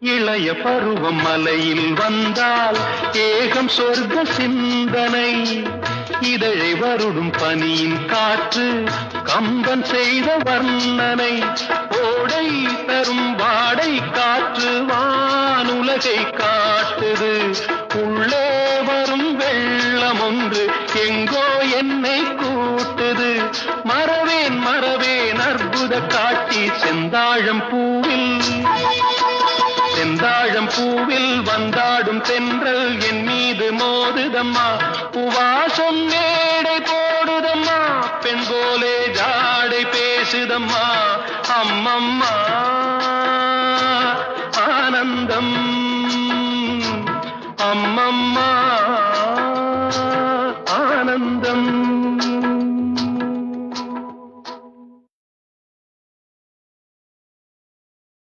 இளைய பருவம் மலையில் வந்தால் ஏகம் சொர்க்க சிந்தனை. இதழை வருடும் பனியின் காற்று கம்பன் செய்த வர்ணனை. ஓடை தரும் வாடை காற்று வானுலகை காட்டுது. உள்ளே வரும் வெள்ளம் ஒன்று எங்கோ என்னை கூட்டுது. மறவேன் மறவேன் அற்புத காட்சி செந்தாழம் பூவில் வந்தாடும் தென்றல் என் மீது மோதுதம்மா. உவாசம் மேடை போடுதம்மா, பெண் போலே ஜாடை பேசுதம்மா. அம்மம்மா